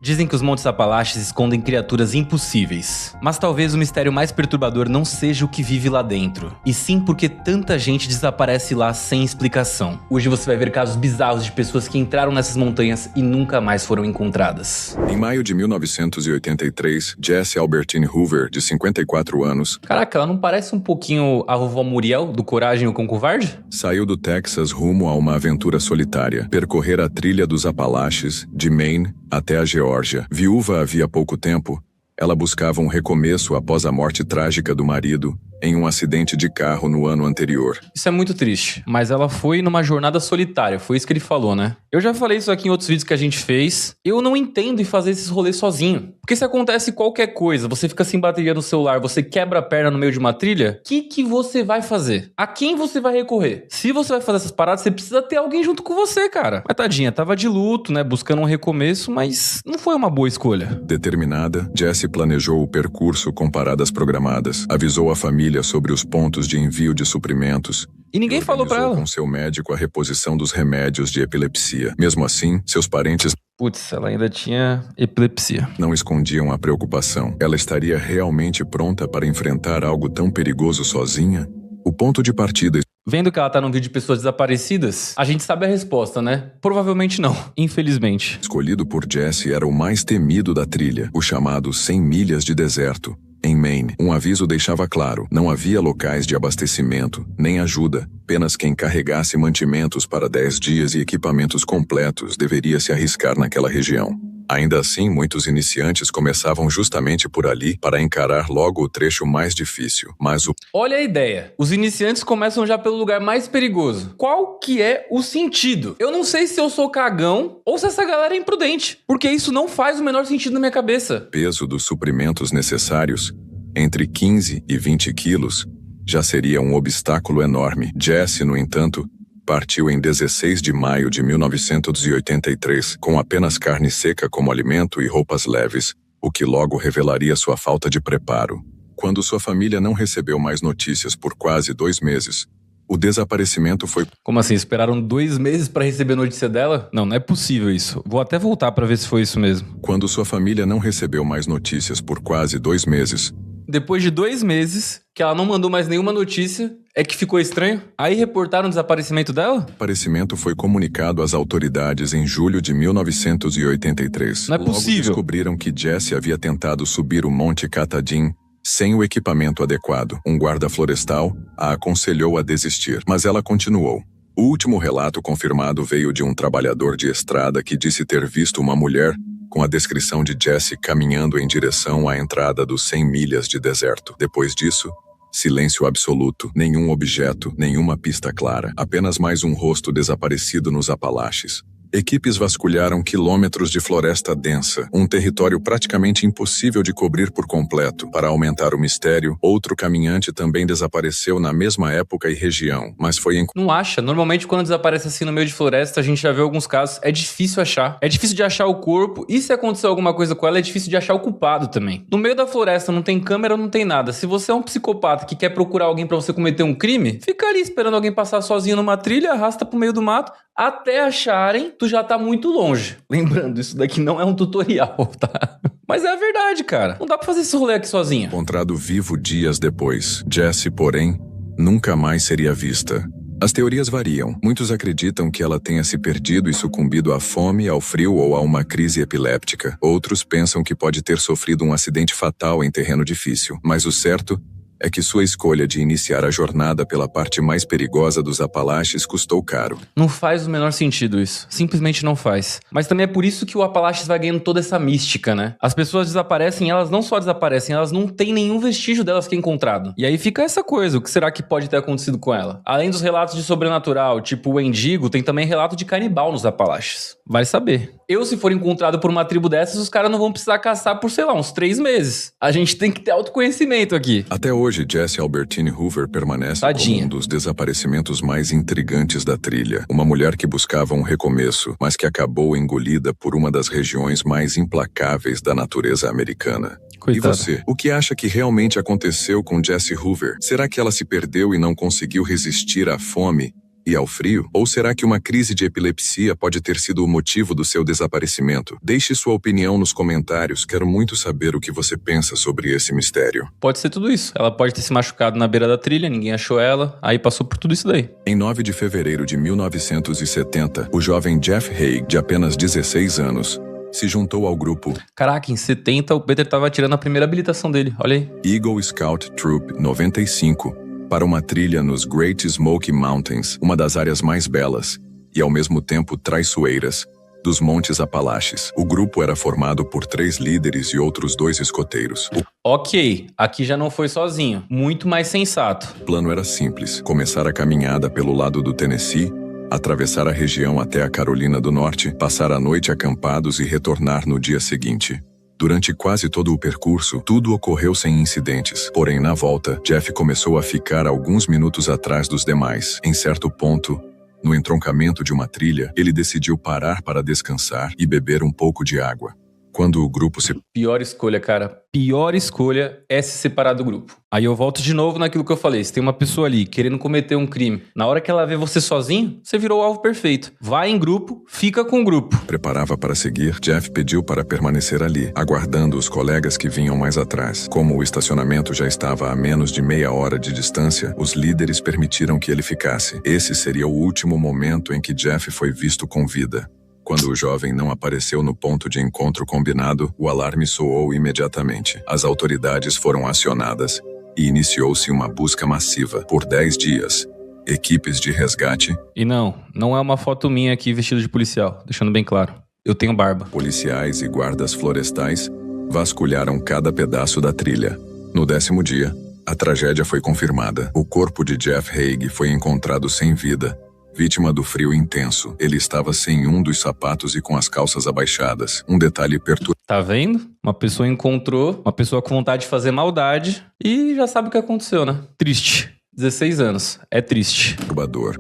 Dizem que os Montes Apalaches escondem criaturas impossíveis. Mas talvez o mistério mais perturbador não seja o que vive lá dentro, e sim porque tanta gente desaparece lá sem explicação. Hoje você vai ver casos bizarros de pessoas que entraram nessas montanhas e nunca mais foram encontradas. Em maio de 1983, Jessie Albertine Hoover, de 54 anos... Caraca, ela não parece um pouquinho a vovó Muriel, do Coragem, o Cão Covarde? Saiu do Texas rumo a uma aventura solitária. Percorrer a trilha dos Apalaches, de Maine até a Geórgia. Viúva havia pouco tempo, ela buscava um recomeço após a morte trágica do marido em um acidente de carro no ano anterior. Isso é muito triste, mas ela foi numa jornada solitária, foi isso que ele falou, né? Eu já falei isso aqui em outros vídeos que a gente fez. Eu não entendo em fazer esses rolês sozinho. Porque se acontece qualquer coisa, você fica sem bateria no celular, você quebra a perna no meio de uma trilha, o que você vai fazer? A quem você vai recorrer? Se você vai fazer essas paradas, você precisa ter alguém junto com você, cara. Mas tadinha, tava de luto, né, buscando um recomeço, mas não foi uma boa escolha. Determinada, Jessie planejou o percurso com paradas programadas, avisou a família sobre os pontos de envio de suprimentos e ninguém falou pra ela. Com seu médico a reposição dos remédios de epilepsia. Mesmo assim, seus parentes... Putz, ela ainda tinha epilepsia. Não escondiam a preocupação. Ela estaria realmente pronta para enfrentar algo tão perigoso sozinha? O ponto de partida... Vendo que ela tá num vídeo de pessoas desaparecidas, a gente sabe a resposta, né? Provavelmente não, infelizmente. Escolhido por Jessie era o mais temido da trilha, o chamado 100 milhas de deserto. Em Maine, um aviso deixava claro, não havia locais de abastecimento, nem ajuda, apenas quem carregasse mantimentos para 10 dias e equipamentos completos deveria se arriscar naquela região. Ainda assim, muitos iniciantes começavam justamente por ali para encarar logo o trecho mais difícil, mas Olha a ideia, os iniciantes começam já pelo lugar mais perigoso. Qual que é o sentido? Eu não sei se eu sou cagão ou se essa galera é imprudente, porque isso não faz o menor sentido na minha cabeça. Peso dos suprimentos necessários, entre 15 e 20 quilos, já seria um obstáculo enorme. Jessie, no entanto, partiu em 16 de maio de 1983, com apenas carne seca como alimento e roupas leves, o que logo revelaria sua falta de preparo. Quando sua família não recebeu mais notícias por quase 2 meses, o desaparecimento foi... Como assim? Esperaram 2 meses pra receber notícia dela? Não é possível isso. Vou até voltar pra ver se foi isso mesmo. Quando sua família não recebeu mais notícias por quase 2 meses... Depois de 2 meses, que ela não mandou mais nenhuma notícia, é que ficou estranho? Aí reportaram o desaparecimento dela? O desaparecimento foi comunicado às autoridades em julho de 1983. Não é possível. Logo descobriram que Jessie havia tentado subir o Monte Katahdin sem o equipamento adequado. Um guarda florestal a aconselhou a desistir, mas ela continuou. O último relato confirmado veio de um trabalhador de estrada que disse ter visto uma mulher com a descrição de Jessie caminhando em direção à entrada dos 100 milhas de deserto. Depois disso, silêncio absoluto, nenhum objeto, nenhuma pista clara, apenas mais um rosto desaparecido nos Apalaches. Equipes vasculharam quilômetros de floresta densa, um território praticamente impossível de cobrir por completo. Para aumentar o mistério, outro caminhante também desapareceu na mesma época e região, mas foi Não acha? Normalmente quando desaparece assim no meio de floresta, a gente já vê alguns casos, é difícil achar. É difícil de achar o corpo, e se acontecer alguma coisa com ela, é difícil de achar o culpado também. No meio da floresta não tem câmera, não tem nada. Se você é um psicopata que quer procurar alguém pra você cometer um crime, fica ali esperando alguém passar sozinho numa trilha, arrasta pro meio do mato, até acharem, tu já tá muito longe. Lembrando, isso daqui não é um tutorial, tá? Mas é a verdade, cara. Não dá pra fazer esse rolê aqui sozinha. Encontrado vivo dias depois. Jessie, porém, nunca mais seria vista. As teorias variam. Muitos acreditam que ela tenha se perdido e sucumbido à fome, ao frio ou a uma crise epiléptica. Outros pensam que pode ter sofrido um acidente fatal em terreno difícil. Mas o certo é que sua escolha de iniciar a jornada pela parte mais perigosa dos Apalaches custou caro. Não faz o menor sentido isso. Simplesmente não faz. Mas também é por isso que o Apalaches vai ganhando toda essa mística, né? As pessoas desaparecem, elas não só desaparecem, elas não têm nenhum vestígio delas que é encontrado. E aí fica essa coisa, o que será que pode ter acontecido com ela? Além dos relatos de sobrenatural, tipo o Endigo, tem também relato de canibal nos Apalaches. Vai saber. Se for encontrado por uma tribo dessas, os caras não vão precisar caçar por, sei lá, uns 3 meses. A gente tem que ter autoconhecimento aqui. Até hoje, Jessie Albertine Hoover permanece como um dos desaparecimentos mais intrigantes da trilha. Uma mulher que buscava um recomeço, mas que acabou engolida por uma das regiões mais implacáveis da natureza americana. Coitada. E você? O que acha que realmente aconteceu com Jessie Hoover? Será que ela se perdeu e não conseguiu resistir à fome E ao frio? Ou será que uma crise de epilepsia pode ter sido o motivo do seu desaparecimento? Deixe sua opinião nos comentários, quero muito saber o que você pensa sobre esse mistério. Pode ser tudo isso. Ela pode ter se machucado na beira da trilha, ninguém achou ela, aí passou por tudo isso daí. Em 9 de fevereiro de 1970, o jovem Jeff Haig, de apenas 16 anos, se juntou ao grupo Caraca, em 70 o Peter tava tirando a primeira habilitação dele, olha aí. Eagle Scout Troop 95 para uma trilha nos Great Smoky Mountains, uma das áreas mais belas e ao mesmo tempo traiçoeiras dos Montes Apalaches. O grupo era formado por 3 líderes e outros 2 escoteiros. Ok, aqui já não foi sozinho, muito mais sensato. O plano era simples: começar a caminhada pelo lado do Tennessee, atravessar a região até a Carolina do Norte, passar a noite acampados e retornar no dia seguinte. Durante quase todo o percurso, tudo ocorreu sem incidentes. Porém, na volta, Jeff começou a ficar alguns minutos atrás dos demais. Em certo ponto, no entroncamento de uma trilha, ele decidiu parar para descansar e beber um pouco de água. Quando o grupo se... Pior escolha, cara. Pior escolha é se separar do grupo. Aí eu volto de novo naquilo que eu falei. Se tem uma pessoa ali querendo cometer um crime, na hora que ela vê você sozinho, você virou o alvo perfeito. Vai em grupo, fica com o grupo. preparava para seguir, Jeff pediu para permanecer ali, aguardando os colegas que vinham mais atrás. Como o estacionamento já estava a menos de meia hora de distância, os líderes permitiram que ele ficasse. Esse seria o último momento em que Jeff foi visto com vida. Quando o jovem não apareceu no ponto de encontro combinado, o alarme soou imediatamente. As autoridades foram acionadas e iniciou-se uma busca massiva por 10 dias. Equipes de resgate... E não é uma foto minha aqui vestido de policial, deixando bem claro. Eu tenho barba. Policiais e guardas florestais vasculharam cada pedaço da trilha. No 10º dia, a tragédia foi confirmada. O corpo de Jeff Haig foi encontrado sem vida, vítima do frio intenso. Ele estava sem um dos sapatos e com as calças abaixadas. Um detalhe perturbador. Tá vendo? Uma pessoa encontrou, uma pessoa com vontade de fazer maldade e já sabe o que aconteceu, né? Triste. 16 anos. É triste.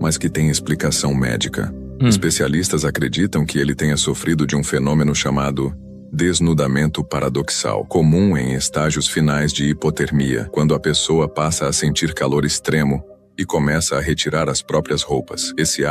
Mas que tem explicação médica. Especialistas acreditam que ele tenha sofrido de um fenômeno chamado desnudamento paradoxal, comum em estágios finais de hipotermia, quando a pessoa passa a sentir calor extremo e começa a retirar as próprias roupas. Esse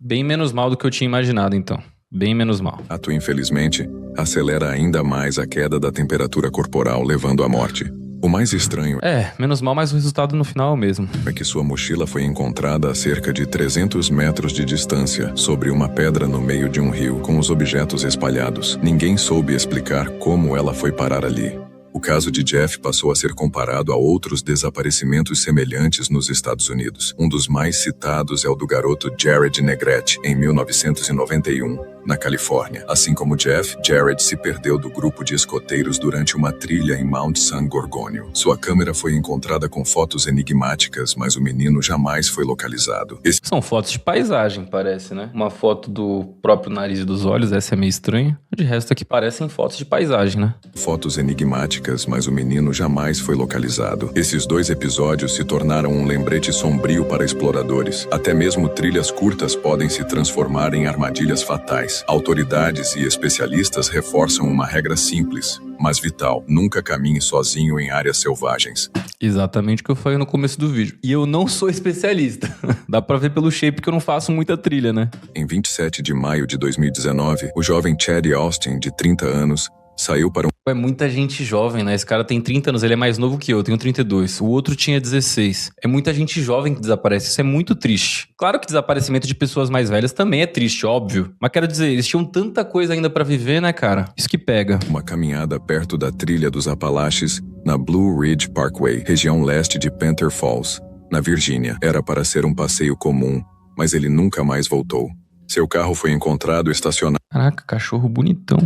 bem menos mal do que eu tinha imaginado, então. Bem menos mal. ato, infelizmente, acelera ainda mais a queda da temperatura corporal, levando à morte. O mais estranho Menos mal, mas o resultado no final é o mesmo. é que sua mochila foi encontrada a cerca de 300 metros de distância, sobre uma pedra no meio de um rio, com os objetos espalhados. Ninguém soube explicar como ela foi parar ali. O caso de Jeff passou a ser comparado a outros desaparecimentos semelhantes nos Estados Unidos. Um dos mais citados é o do garoto Jared Negrete, em 1991, na Califórnia. Assim como Jeff, Jared se perdeu do grupo de escoteiros durante uma trilha em Mount San Gorgonio. Sua câmera foi encontrada com fotos enigmáticas, mas o menino jamais foi localizado. São fotos de paisagem, parece, né? Uma foto do próprio nariz e dos olhos, essa é meio estranha. De resto aqui parecem fotos de paisagem, né? Fotos enigmáticas, mas o menino jamais foi localizado. Esses 2 episódios se tornaram um lembrete sombrio para exploradores. Até mesmo trilhas curtas podem se transformar em armadilhas fatais. Autoridades e especialistas reforçam uma regra simples, mas vital: nunca caminhe sozinho em áreas selvagens. Exatamente o que eu falei no começo do vídeo. E eu não sou especialista. Dá pra ver pelo shape que eu não faço muita trilha, né? Em 27 de maio de 2019, o jovem Chad Austin, de 30 anos, saiu para É muita gente jovem, né? Esse cara tem 30 anos, ele é mais novo que eu tenho 32. O outro tinha 16. É muita gente jovem que desaparece, isso é muito triste. Claro que desaparecimento de pessoas mais velhas também é triste, óbvio. Mas quero dizer, eles tinham tanta coisa ainda pra viver, né, cara? Isso que pega. uma caminhada perto da trilha dos Apalaches, na Blue Ridge Parkway, região leste de Panther Falls, na Virgínia. Era para ser um passeio comum, mas ele nunca mais voltou. Seu carro foi encontrado estacionado, Caraca, cachorro bonitão.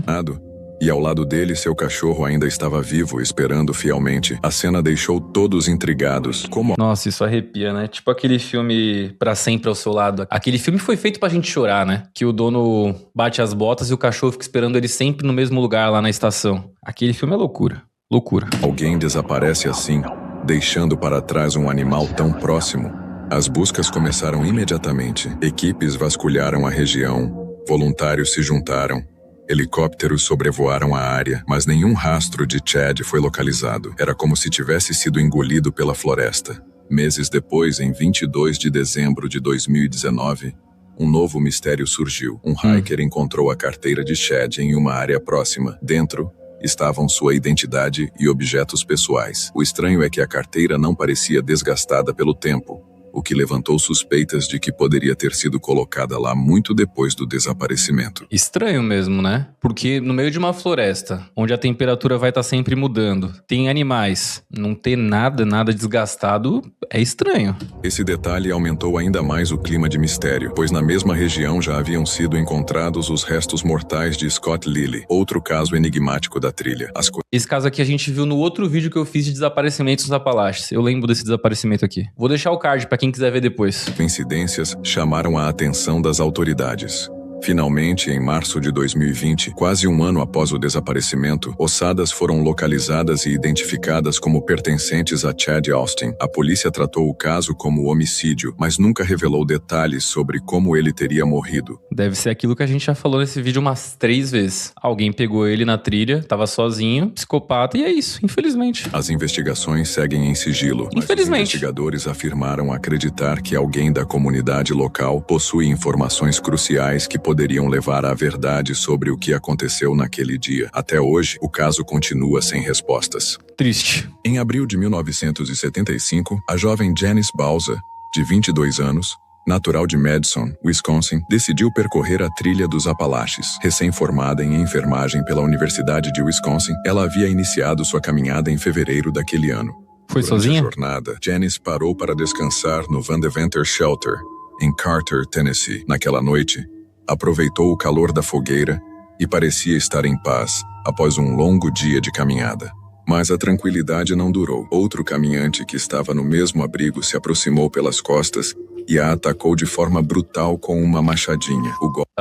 e ao lado dele seu cachorro ainda estava vivo, esperando fielmente. A cena deixou todos intrigados. Como Nossa, isso arrepia, né? Tipo aquele filme Pra Sempre ao Seu Lado. Aquele filme foi feito pra gente chorar, né? Que o dono bate as botas e o cachorro fica esperando ele sempre no mesmo lugar lá na estação. Aquele filme é loucura. Loucura. alguém desaparece assim, deixando para trás um animal tão próximo? As buscas começaram imediatamente. Equipes vasculharam a região, voluntários se juntaram, helicópteros sobrevoaram a área, mas nenhum rastro de Chad foi localizado. Era como se tivesse sido engolido pela floresta. Meses depois, em 22 de dezembro de 2019, um novo mistério surgiu. Um hiker encontrou a carteira de Chad em uma área próxima. Dentro estavam sua identidade e objetos pessoais. O estranho é que a carteira não parecia desgastada pelo tempo, o que levantou suspeitas de que poderia ter sido colocada lá muito depois do desaparecimento. Estranho mesmo, né? Porque no meio de uma floresta, onde a temperatura vai estar sempre mudando, tem animais, não ter nada desgastado é estranho. Esse detalhe aumentou ainda mais o clima de mistério, pois na mesma região já haviam sido encontrados os restos mortais de Scott Lilly, outro caso enigmático da trilha. Esse caso aqui a gente viu no outro vídeo que eu fiz de desaparecimentos nos Apalaches. Eu lembro desse desaparecimento aqui. Vou deixar o card pra quem quiser ver depois. Coincidências chamaram a atenção das autoridades. Finalmente, em março de 2020, quase um ano após o desaparecimento, ossadas foram localizadas e identificadas como pertencentes a Chad Austin. A polícia tratou o caso como homicídio, mas nunca revelou detalhes sobre como ele teria morrido. Deve ser aquilo que a gente já falou nesse vídeo umas 3 vezes. Alguém pegou ele na trilha, tava sozinho, psicopata, e é isso, infelizmente. As investigações seguem em sigilo, mas os investigadores afirmaram acreditar que alguém da comunidade local possui informações cruciais que poderiam levar à verdade sobre o que aconteceu naquele dia. Até hoje, o caso continua sem respostas. Triste. Em abril de 1975, a jovem Janice Bauza, de 22 anos, natural de Madison, Wisconsin, decidiu percorrer a trilha dos Apalaches. Recém-formada em enfermagem pela Universidade de Wisconsin, ela havia iniciado sua caminhada em fevereiro daquele ano. Foi Durante sozinha? a jornada, Janice parou para descansar no Van Deventer Shelter, em Carter, Tennessee. Naquela noite, aproveitou o calor da fogueira e parecia estar em paz após um longo dia de caminhada. Mas a tranquilidade não durou. Outro caminhante que estava no mesmo abrigo se aproximou pelas costas e a atacou de forma brutal com uma machadinha.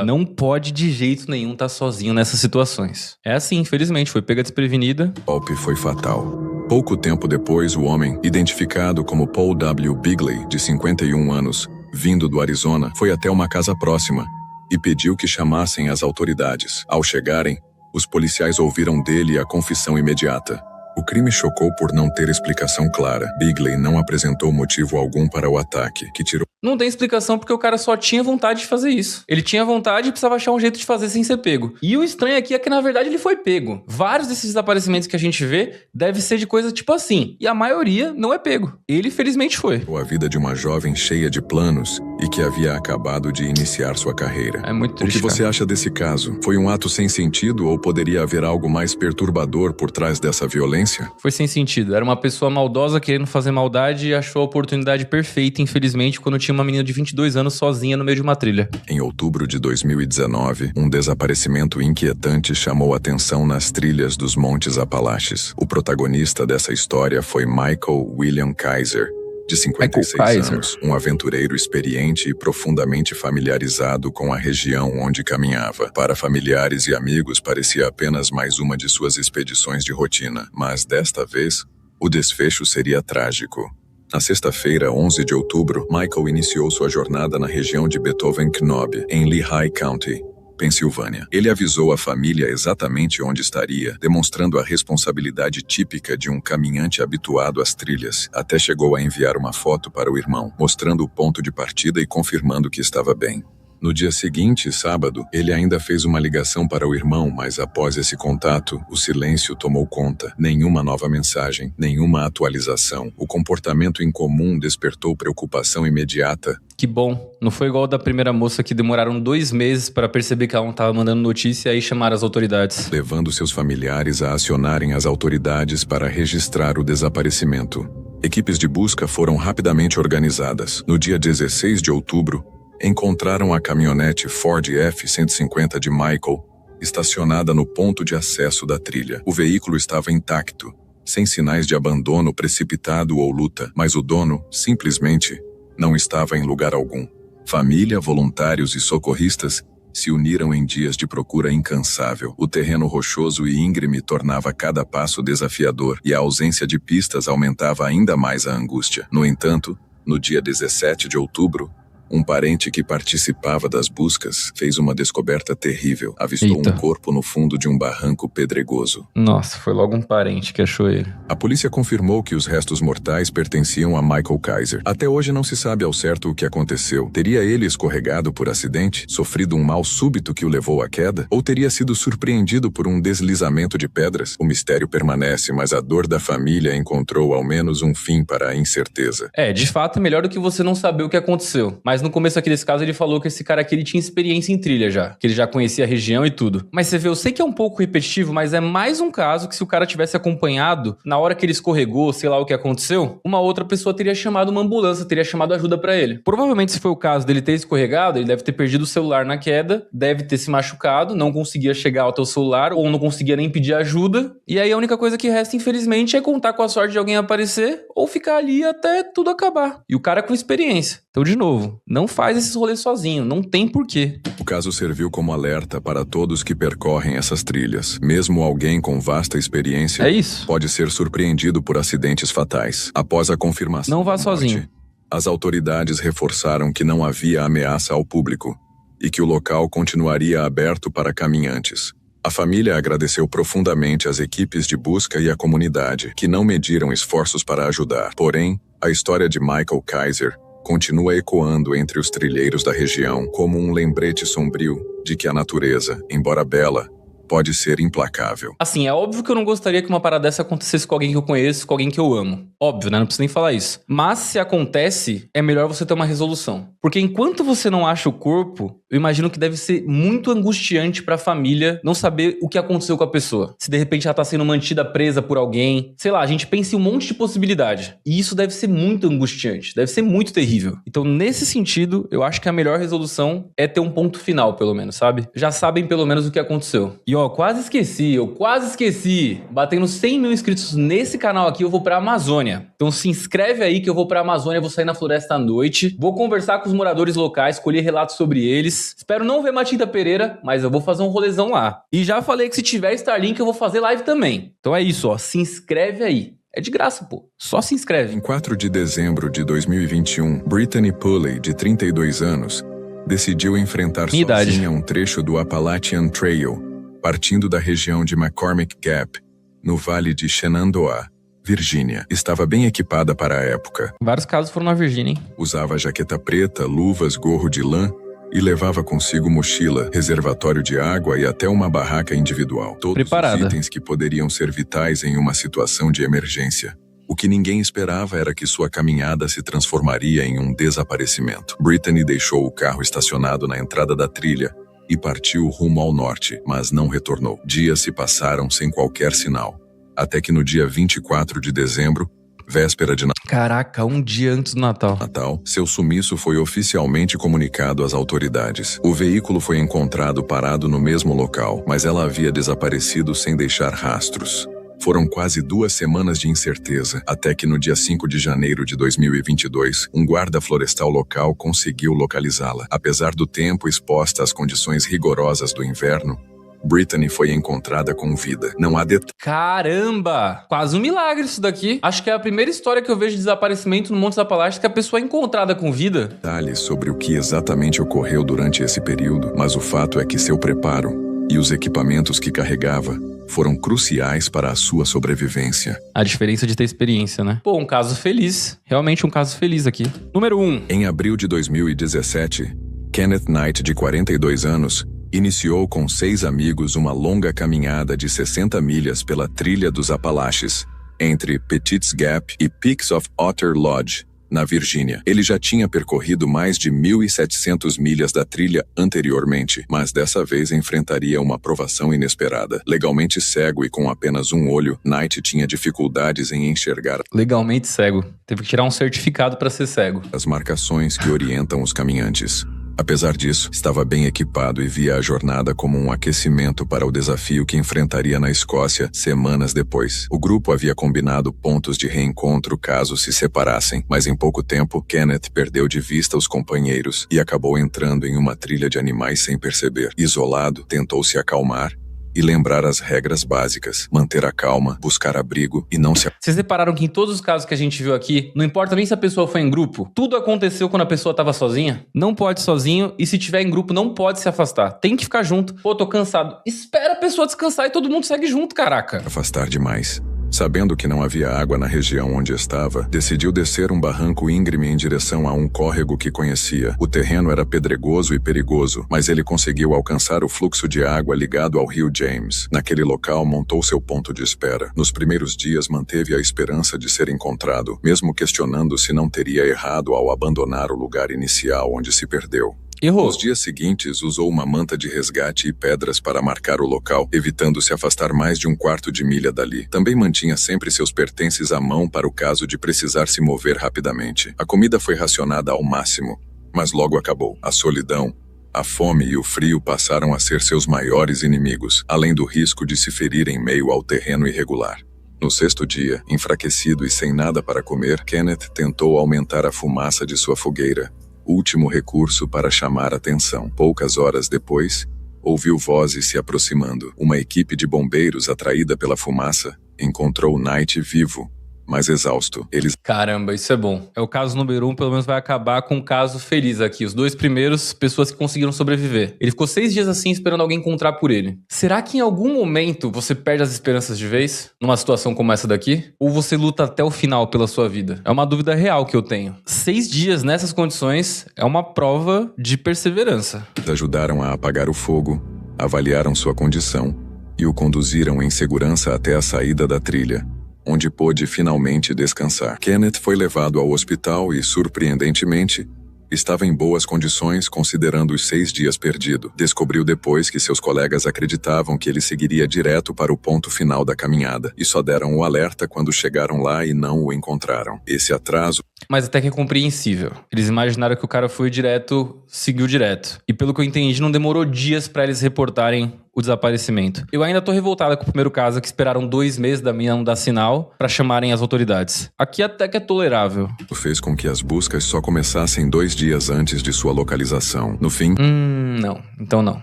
Não pode de jeito nenhum estar sozinho nessas situações. É assim, infelizmente, foi pega desprevenida. O golpe foi fatal. Pouco tempo depois, o homem, identificado como Paul W. Bigley, de 51 anos, vindo do Arizona, foi até uma casa próxima e pediu que chamassem as autoridades. Ao chegarem, os policiais ouviram dele a confissão imediata. O crime chocou por não ter explicação clara. Bigley não apresentou motivo algum para o ataque, que tirou... Não tem explicação porque o cara só tinha vontade de fazer isso. Ele tinha vontade e precisava achar um jeito de fazer sem ser pego. E o estranho aqui é que, na verdade, ele foi pego. Vários desses desaparecimentos que a gente vê deve ser de coisa tipo assim. E a maioria não é pego. Ele, felizmente, foi. A vida de uma jovem cheia de planos e que havia acabado de iniciar sua carreira. É muito triste, O que você acha desse caso? Foi um ato sem sentido ou poderia haver algo mais perturbador por trás dessa violência? Foi sem sentido. Era uma pessoa maldosa querendo fazer maldade e achou a oportunidade perfeita, infelizmente, quando tinha uma menina de 22 anos sozinha no meio de uma trilha. Em outubro de 2019, um desaparecimento inquietante chamou atenção nas trilhas dos Montes Apalaches. O protagonista dessa história foi Michael William Kaiser, de 56 anos, um aventureiro experiente e profundamente familiarizado com a região onde caminhava. Para familiares e amigos, parecia apenas mais uma de suas expedições de rotina, mas desta vez, o desfecho seria trágico. Na sexta-feira, 11 de outubro, Michael iniciou sua jornada na região de Beethoven-Knob, em Lehigh County, Pensilvânia. Ele avisou a família exatamente onde estaria, demonstrando a responsabilidade típica de um caminhante habituado às trilhas. Até chegou a enviar uma foto para o irmão, mostrando o ponto de partida e confirmando que estava bem. No dia seguinte, sábado, ele ainda fez uma ligação para o irmão, mas após esse contato, o silêncio tomou conta. Nenhuma nova mensagem, nenhuma atualização. O comportamento incomum despertou preocupação imediata. Que bom. Não foi igual da primeira moça que demoraram 2 meses para perceber que ela não estava mandando notícia e aí chamaram as autoridades. Levando seus familiares a acionarem as autoridades para registrar o desaparecimento. Equipes de busca foram rapidamente organizadas. No dia 16 de outubro, encontraram a caminhonete Ford F-150 de Michael, estacionada no ponto de acesso da trilha. O veículo estava intacto, sem sinais de abandono precipitado ou luta, mas o dono, simplesmente, não estava em lugar algum. Família, voluntários e socorristas se uniram em dias de procura incansável. O terreno rochoso e íngreme tornava cada passo desafiador e a ausência de pistas aumentava ainda mais a angústia. No entanto, no dia 17 de outubro, Um parente que participava das buscas fez uma descoberta terrível. Avistou um corpo no fundo de um barranco pedregoso. Nossa, foi logo um parente que achou ele. A polícia confirmou que os restos mortais pertenciam a Michael Kaiser. Até hoje não se sabe ao certo o que aconteceu. Teria ele escorregado por acidente, sofrido um mal súbito que o levou à queda? Ou teria sido surpreendido por um deslizamento de pedras? O mistério permanece, mas a dor da família encontrou ao menos um fim para a incerteza. De fato é melhor do que você não saber o que aconteceu. Mas no começo aqui desse caso ele falou que esse cara aqui ele tinha experiência em trilha já, que ele já conhecia a região e tudo. Mas você vê, eu sei que é um pouco repetitivo, mas é mais um caso que se o cara tivesse acompanhado, na hora que ele escorregou, sei lá o que aconteceu, uma outra pessoa teria chamado uma ambulância, teria chamado ajuda pra ele. Provavelmente se foi o caso dele ter escorregado, ele deve ter perdido o celular na queda, deve ter se machucado, não conseguia chegar ao teu celular, ou não conseguia nem pedir ajuda, e aí a única coisa que resta, infelizmente, é contar com a sorte de alguém aparecer, ou ficar ali até tudo acabar. E o cara com experiência. Então, de novo, não faz esses rolês sozinho, não tem porquê. O caso serviu como alerta para todos que percorrem essas trilhas. Mesmo alguém com vasta experiência pode ser surpreendido por acidentes fatais. Após a confirmação não vá da morte, sozinho. As autoridades reforçaram que não havia ameaça ao público e que o local continuaria aberto para caminhantes. A família agradeceu profundamente às equipes de busca e à comunidade, que não mediram esforços para ajudar. Porém, a história de Michael Kaiser continua ecoando entre os trilheiros da região como um lembrete sombrio de que a natureza, embora bela, pode ser implacável. Assim, é óbvio que eu não gostaria que uma parada dessa acontecesse com alguém que eu conheço, com alguém que eu amo. Óbvio, né? Não preciso nem falar isso. Mas se acontece, é melhor você ter uma resolução. Porque enquanto você não acha o corpo, eu imagino que deve ser muito angustiante pra família não saber o que aconteceu com a pessoa. Se de repente ela tá sendo mantida presa por alguém. Sei lá, a gente pensa em um monte de possibilidade. E isso deve ser muito angustiante. Deve ser muito terrível. Então, nesse sentido, eu acho que a melhor resolução é ter um ponto final, pelo menos, sabe? Já sabem pelo menos o que aconteceu. E ó, eu quase esqueci. Batendo 100 mil inscritos nesse canal aqui, eu vou pra Amazônia. Então se inscreve aí que eu vou pra Amazônia, vou sair na floresta à noite. Vou conversar com os moradores locais, colher relatos sobre eles. Espero não ver Matinta Pereira, mas eu vou fazer um rolezão lá. E já falei que se tiver Starlink eu vou fazer live também. Então é isso, ó. Se inscreve aí. É de graça, pô. Só se inscreve. Em 4 de dezembro de 2021, Brittany Pulley, de 32 anos, decidiu enfrentar sozinha um trecho do Appalachian Trail, partindo da região de McCormick Gap, no Vale de Shenandoah, Virgínia. Estava bem equipada para a época. Vários casos foram na Virgínia, hein? Usava jaqueta preta, luvas, gorro de lã e levava consigo mochila, reservatório de água e até uma barraca individual. Todos os itens que poderiam ser vitais em uma situação de emergência. O que ninguém esperava era que sua caminhada se transformaria em um desaparecimento. Brittany deixou o carro estacionado na entrada da trilha e partiu rumo ao norte, mas não retornou. Dias se passaram sem qualquer sinal, até que no dia 24 de dezembro, véspera de Natal. Caraca, um dia antes do Natal. Seu sumiço foi oficialmente comunicado às autoridades. O veículo foi encontrado parado no mesmo local, mas ela havia desaparecido sem deixar rastros. Foram quase 2 semanas de incerteza, até que no dia 5 de janeiro de 2022, um guarda florestal local conseguiu localizá-la. Apesar do tempo exposta às condições rigorosas do inverno, Brittany foi encontrada com vida. Não há detalhes. Caramba! Quase um milagre isso daqui. Acho que é a primeira história que eu vejo de desaparecimento no Monte dos Apalaches que a pessoa é encontrada com vida. Detalhes sobre o que exatamente ocorreu durante esse período, mas o fato é que seu preparo e os equipamentos que carregava foram cruciais para a sua sobrevivência. A diferença de ter experiência, né? Pô, um caso feliz. Realmente um caso feliz aqui. Número 1. Em abril de 2017, Kenneth Knight, de 42 anos, iniciou com 6 amigos uma longa caminhada de 60 milhas pela trilha dos Apalaches, entre Petit's Gap e Peaks of Otter Lodge, na Virgínia. Ele já tinha percorrido mais de 1.700 milhas da trilha anteriormente, mas dessa vez enfrentaria uma provação inesperada. Legalmente cego e com apenas um olho, Knight tinha dificuldades em enxergar. Legalmente cego. Teve que tirar um certificado para ser cego. As marcações que orientam os caminhantes. Apesar disso, estava bem equipado e via a jornada como um aquecimento para o desafio que enfrentaria na Escócia semanas depois. O grupo havia combinado pontos de reencontro caso se separassem, mas em pouco tempo, Kenneth perdeu de vista os companheiros e acabou entrando em uma trilha de animais sem perceber. Isolado, tentou se acalmar e lembrar as regras básicas, manter a calma, buscar abrigo e não se... Vocês repararam que em todos os casos que a gente viu aqui, não importa nem se a pessoa foi em grupo, tudo aconteceu quando a pessoa tava sozinha? Não pode sozinho, e se tiver em grupo não pode se afastar, tem que ficar junto. Pô, tô cansado. Espera a pessoa descansar e todo mundo segue junto, caraca. afastar demais. Sabendo que não havia água na região onde estava, decidiu descer um barranco íngreme em direção a um córrego que conhecia. O terreno era pedregoso e perigoso, mas ele conseguiu alcançar o fluxo de água ligado ao rio James. Naquele local, montou seu ponto de espera. Nos primeiros dias, manteve a esperança de ser encontrado, mesmo questionando se não teria errado ao abandonar o lugar inicial onde se perdeu. Errou. Nos dias seguintes, usou uma manta de resgate e pedras para marcar o local, evitando se afastar mais de um quarto de milha dali. Também mantinha sempre seus pertences à mão para o caso de precisar se mover rapidamente. A comida foi racionada ao máximo, mas logo acabou. A solidão, a fome e o frio passaram a ser seus maiores inimigos, além do risco de se ferir em meio ao terreno irregular. No sexto dia, enfraquecido e sem nada para comer, Kenneth tentou aumentar a fumaça de sua fogueira, último recurso para chamar atenção. Poucas horas depois, ouviu vozes se aproximando. Uma equipe de bombeiros, atraída pela fumaça, encontrou Knight vivo, mas exausto. Eles... Caramba, isso é bom. É o caso número 1, pelo menos vai acabar com um caso feliz aqui. Os dois primeiros, pessoas que conseguiram sobreviver. Ele ficou 6 dias assim, esperando alguém encontrar por ele. Será que em algum momento você perde as esperanças de vez? Numa situação como essa daqui? Ou você luta até o final pela sua vida? É uma dúvida real que eu tenho. 6 dias nessas condições é uma prova de perseverança. ajudaram a apagar o fogo, avaliaram sua condição e o conduziram em segurança até a saída da trilha, onde pôde finalmente descansar. Kenneth foi levado ao hospital e, surpreendentemente, estava em boas condições considerando os 6 dias perdido. Descobriu depois que seus colegas acreditavam que ele seguiria direto para o ponto final da caminhada e só deram o alerta quando chegaram lá e não o encontraram. Esse atraso... Mas até que é compreensível. Eles imaginaram que o cara foi direto, seguiu direto. E pelo que eu entendi, não demorou dias pra eles reportarem o desaparecimento. Eu ainda tô revoltada com o primeiro caso, que esperaram 2 meses da minha não dar sinal pra chamarem as autoridades. Aqui até que é tolerável. fez com que as buscas só começassem 2 dias antes de sua localização. No fim... Não. Então não.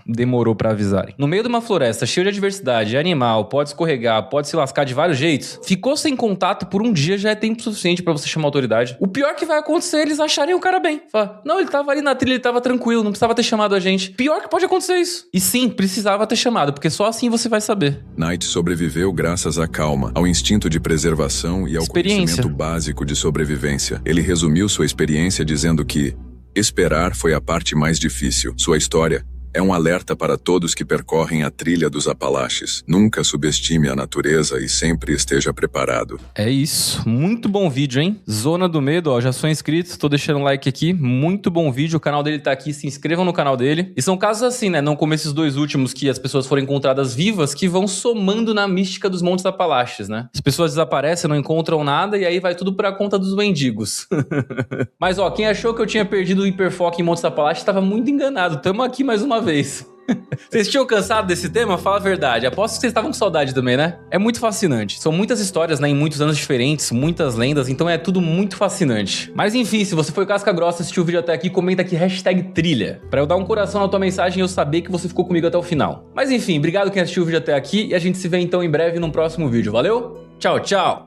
Demorou pra avisarem. No meio de uma floresta cheia de adversidade, animal, pode escorregar, pode se lascar de vários jeitos, ficou sem contato por 1 dia já é tempo suficiente pra você chamar a autoridade. O pior que vai acontecer é eles acharem o cara bem. Fala, não, ele tava ali na trilha, ele tava tranquilo, não precisava ter chamado a gente. Pior que pode acontecer isso. E sim, precisava ter chamado, porque só assim você vai saber. Knight sobreviveu graças à calma, ao instinto de preservação e ao conhecimento básico de sobrevivência. Ele resumiu sua experiência dizendo que esperar foi a parte mais difícil. Sua história é um alerta para todos que percorrem a trilha dos Apalaches. Nunca subestime a natureza e sempre esteja preparado. É isso. Muito bom vídeo, hein? Zona do Medo, ó. Já sou inscrito, tô deixando um like aqui. Muito bom vídeo. O canal dele tá aqui. Se inscrevam no canal dele. E são casos assim, né? Não como esses 2 últimos que as pessoas foram encontradas vivas, que vão somando na mística dos Montes Apalaches, né? As pessoas desaparecem, não encontram nada e aí vai tudo pra conta dos mendigos. Mas, ó, quem achou que eu tinha perdido o hiperfoco em Montes Apalaches estava muito enganado. Tamo aqui mais uma vez. Vocês tinham cansado desse tema? Fala a verdade. Aposto que vocês estavam com saudade também, né? É muito fascinante. São muitas histórias, né? Em muitos anos diferentes, muitas lendas, então é tudo muito fascinante. Mas enfim, se você foi casca grossa e assistiu o vídeo até aqui, comenta aqui #trilha, pra eu dar um coração na tua mensagem e eu saber que você ficou comigo até o final. Mas enfim, obrigado quem assistiu o vídeo até aqui e a gente se vê então em breve num próximo vídeo. Valeu? Tchau, tchau!